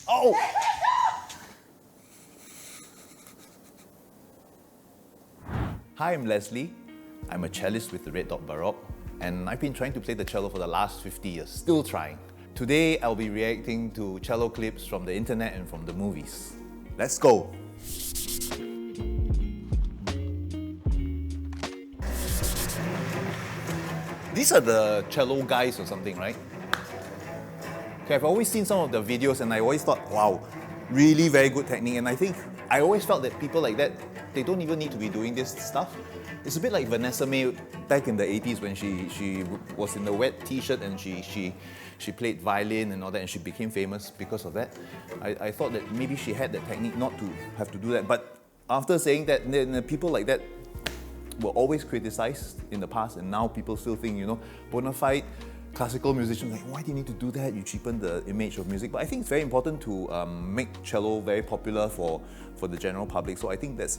Oh! Hi, I'm Leslie. I'm a cellist with the Red Dot Baroque, and I've been trying to play the cello for the last 50 years, still trying. Today, I'll be reacting to cello clips from the internet and from the movies. Let's go! These are the cello guys or something, right? Okay, I've always seen some of the videos and I always thought, wow, really very good technique. And I always felt that people like that, they don't even need to be doing this stuff. It's a bit like Vanessa Mae back in the 80s when she was in the wet t-shirt and she played violin and all that and she became famous because of that. I thought that maybe she had that technique not to have to do that. But after saying that, then people like that were always criticized in the past, and now people still think, you know, bona fide classical musicians, like, why do you need to do that? You cheapen the image of music. But I think it's very important to make cello very popular for the general public. So I think that's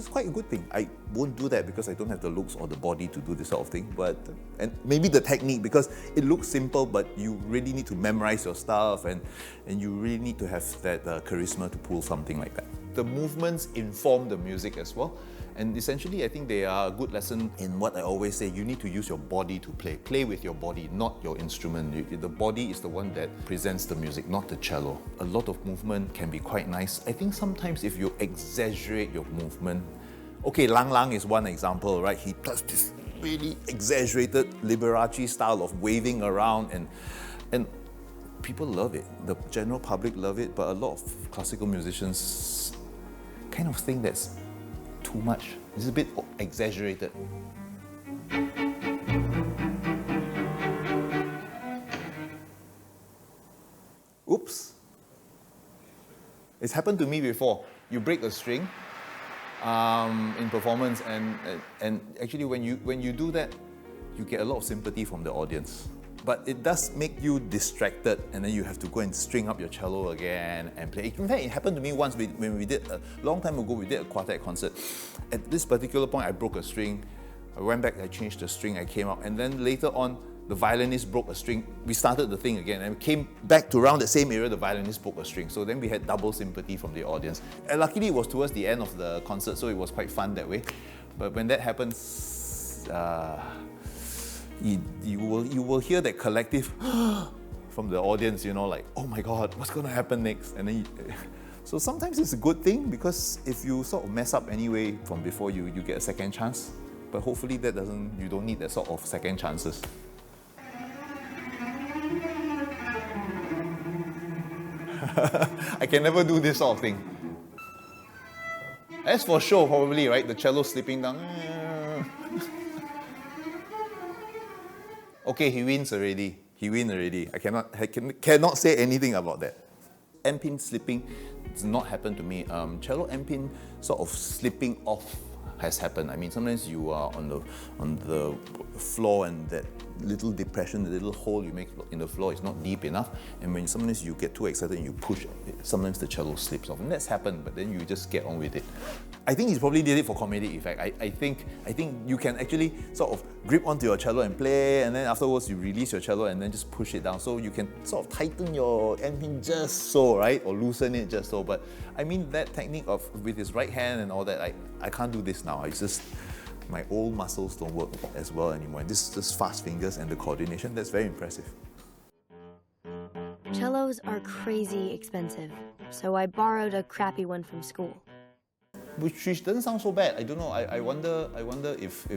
quite a good thing. I won't do that because I don't have the looks or the body to do this sort of thing. And maybe the technique, because it looks simple, but you really need to memorize your stuff and you really need to have that charisma to pull something like that. The movements inform the music as well. And essentially, I think they are a good lesson in what I always say, you need to use your body to play. Play with your body, not your instrument. The body is the one that presents the music, not the cello. A lot of movement can be quite nice. I think sometimes if you exaggerate your movement, okay, Lang Lang is one example, right? He does this really exaggerated Liberace style of waving around and people love it. The general public love it, but a lot of classical musicians kind of think that's too much. It's a bit exaggerated. Oops. It's happened to me before. You break a string in performance and actually when you do that, you get a lot of sympathy from the audience. But it does make you distracted, and then you have to go and string up your cello again and play. In fact, it happened to me once when we did, a long time ago, we did a quartet concert. At this particular point, I broke a string. I went back, I changed the string, I came out, and then later on, the violinist broke a string. We started the thing again, and we came back to around the same area, the violinist broke a string. So then we had double sympathy from the audience. And luckily, it was towards the end of the concert, so it was quite fun that way. But when that happens, you will hear that collective from the audience, you know, like, oh my God, what's going to happen next? And then so sometimes it's a good thing, because if you sort of mess up anyway from before, you get a second chance. But hopefully you don't need that sort of second chances. I can never do this sort of thing. As for show, probably, right? The cello slipping down. Okay, he wins already. He wins already. I cannot say anything about that. End-pin slipping does not happen to me. Cello end-pin sort of slipping off has happened. I mean, sometimes you are on the floor and that little depression, the little hole you make in the floor is not deep enough, and when sometimes you get too excited and you push, sometimes the cello slips off, and that's happened, but then you just get on with it. I think he's probably did it for comedic effect. I think you can actually sort of grip onto your cello and play, and then afterwards you release your cello and then just push it down, so you can sort of tighten your end-pin just so, right, or loosen it just so. But I mean, that technique of with his right hand and all that, I can't do this now. It's just my old muscles don't work as well anymore. And this just fast fingers and the coordination, that's very impressive. Cellos are crazy expensive, so I borrowed a crappy one from school. Which doesn't sound so bad. I don't know. I wonder if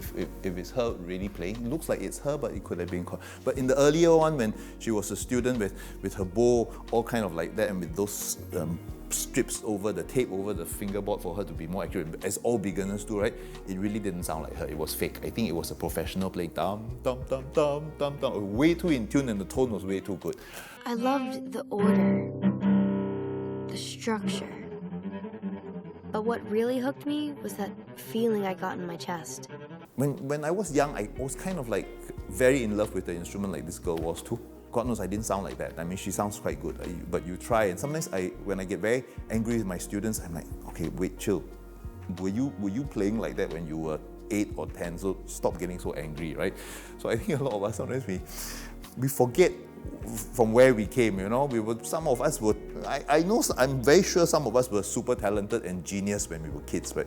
it's her really playing. It looks like it's her, but it could have been. But in the earlier one, when she was a student with her bow all kind of like that, and with those strips over the tape over the fingerboard for her to be more accurate, as all beginners do, right? It really didn't sound like her. It was fake. I think it was a professional playing dum dum dum dum dum dum, way too in tune, and the tone was way too good. I loved the order, the structure. But what really hooked me was that feeling I got in my chest. When I was young, I was kind of like very in love with the instrument, like this girl was too. God knows I didn't sound like that. I mean, she sounds quite good, but you try. And sometimes when I get very angry with my students, I'm like, okay, wait, chill. Were you playing like that when you were 8 or 10? So stop getting so angry, right? So I think a lot of us sometimes we forget from where we came, you know. Some of us were, I'm very sure some of us were super talented and genius when we were kids, but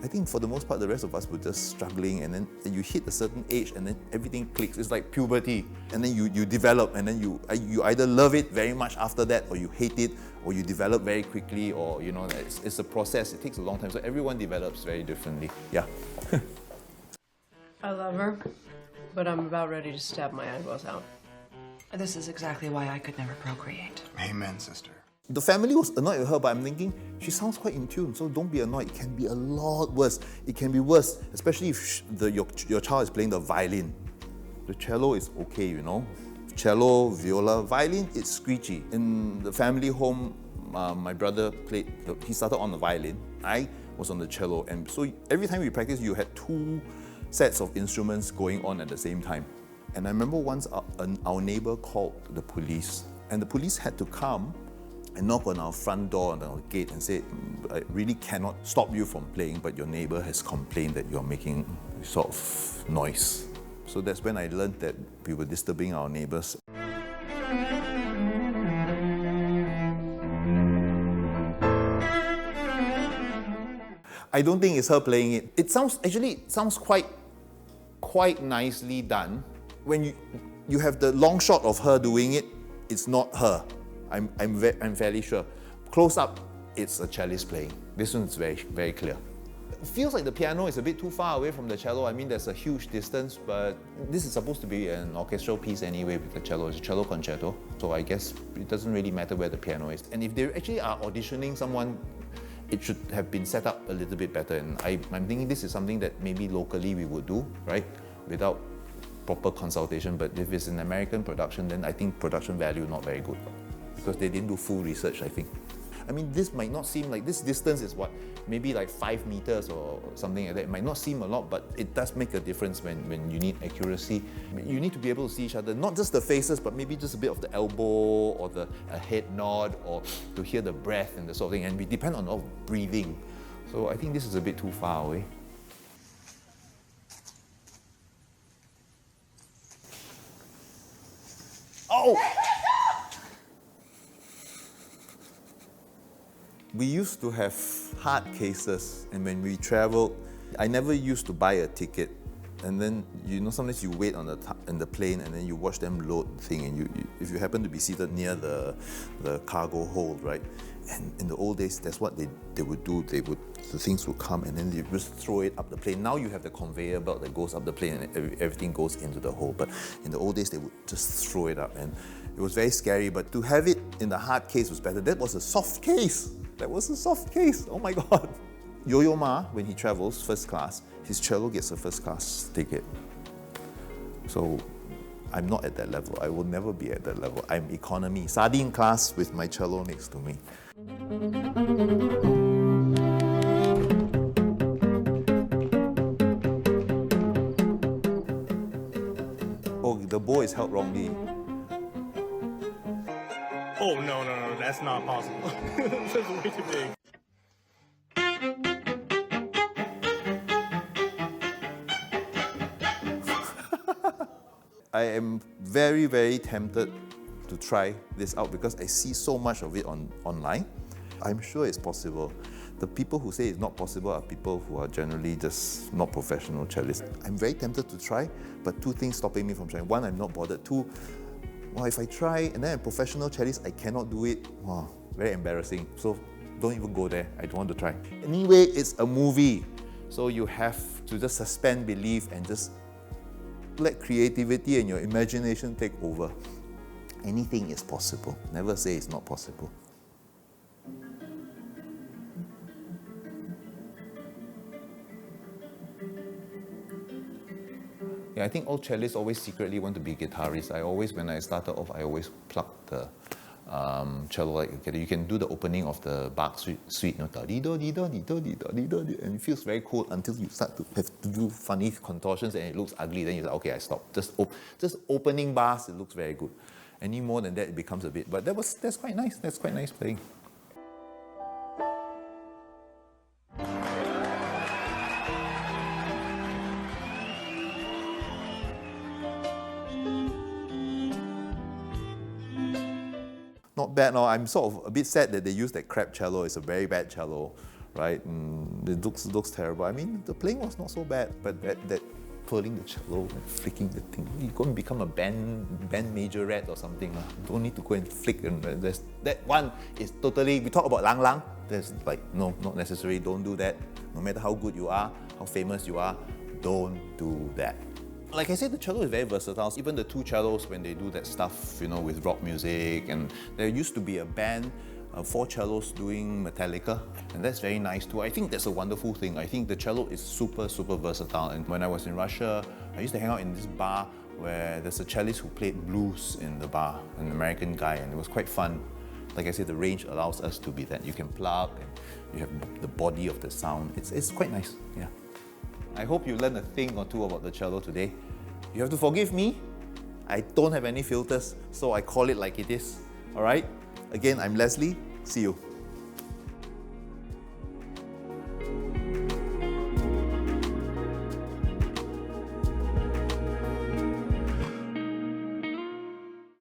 I think for the most part, the rest of us were just struggling, and then you hit a certain age and then everything clicks. It's like puberty, and then you develop, and then you either love it very much after that, or you hate it, or you develop very quickly, or, you know, it's a process. It takes a long time, so everyone develops very differently. Yeah. I love her, but I'm about ready to stab my eyeballs out. This is exactly why I could never procreate. Amen, sister. The family was annoyed with her, but I'm thinking, she sounds quite in tune, so don't be annoyed. It can be a lot worse. It can be worse, especially if your child is playing the violin. The cello is okay, you know. Cello, viola, violin, it's screechy. In the family home, my brother he started on the violin. I was on the cello, and so every time we practiced, you had 2 sets of instruments going on at the same time. And I remember once our neighbor called the police, and the police had to come and knock on our front door and our gate and say, I really cannot stop you from playing, but your neighbor has complained that you're making sort of noise. So that's when I learned that we were disturbing our neighbors. I don't think it's her playing it. It sounds quite nicely done. When you have the long shot of her doing it, it's not her. I'm fairly sure. Close up, it's a cellist playing. This one's very, very clear. It feels like the piano is a bit too far away from the cello. I mean, there's a huge distance, but this is supposed to be an orchestral piece anyway with the cello. It's a cello concerto, so I guess it doesn't really matter where the piano is. And if they actually are auditioning someone, it should have been set up a little bit better. And I'm thinking this is something that maybe locally we would do, right? Without proper consultation, but if it's an American production, then I think production value not very good, because they didn't do full research, I think. I mean, this might not seem like, this distance is what, maybe like 5 meters or something like that. It might not seem a lot, but it does make a difference when you need accuracy. You need to be able to see each other, not just the faces, but maybe just a bit of the elbow or a head nod, or to hear the breath and the sort of thing. And we depend on all breathing. So I think this is a bit too far away. Oh! We used to have hard cases, and when we traveled, I never used to buy a ticket. And then, you know, sometimes you wait in the plane, and then you watch them load the thing, and if you happen to be seated near the cargo hold, right? And in the old days, that's what they would do. The things would come, and then they just throw it up the plane. Now you have the conveyor belt that goes up the plane, and everything goes into the hole. But in the old days, they would just throw it up, and it was very scary. But to have it in the hard case was better. That was a soft case. That was a soft case. Oh my God. Yo-Yo Ma, when he travels first class, his cello gets a first class ticket. So I'm not at that level. I will never be at that level. I'm economy, sardine class with my cello next to me. Oh, the bow is held wrongly. Oh, no, that's not possible. This is way too big. I am very, very tempted to try this out because I see so much of it online. I'm sure it's possible. The people who say it's not possible are people who are generally just not professional cellists. I'm very tempted to try, but 2 things stopping me from trying. 1, I'm not bothered. 2, well, if I try and then I'm a professional cellist, I cannot do it. Wow, very embarrassing. So don't even go there. I don't want to try. Anyway, it's a movie. So you have to just suspend belief and just let creativity and your imagination take over. Anything is possible. Never say it's not possible. Yeah, I think all cellists always secretly want to be guitarists. When I started off, I always plucked the cello like you can do the opening of the Bach suite, and it feels very cool until you start to have to do funny contortions and it looks ugly. Then you're like, okay, I stop. Just opening bars, it looks very good. Any more than that, it becomes a bit. But that's quite nice. That's quite nice playing. not bad. No, I'm sort of a bit sad that they use that crap cello. It's a very bad cello, right? It looks terrible. I mean, the playing was not so bad, but that pulling the cello and flicking the thing, you go and become a band majorette or something. Don't need to go and flick. And that one is totally, we talk about Lang Lang, there's like, no, not necessary, don't do that. No matter how good you are, how famous you are, don't do that. Like I said, the cello is very versatile. Even the two cellos, when they do that stuff, you know, with rock music, and there used to be a band, 4 cellos doing Metallica, and that's very nice too. I think that's a wonderful thing. I think the cello is super versatile. And when I was in Russia, I used to hang out in this bar where there's a cellist who played blues in the bar, an American guy, and it was quite fun. Like I said, the range allows us to be that. You can plug, and you have the body of the sound. It's quite nice, yeah. I hope you learned a thing or two about the cello today. You have to forgive me. I don't have any filters, so I call it like it is, all right? Again, I'm Leslie. See you.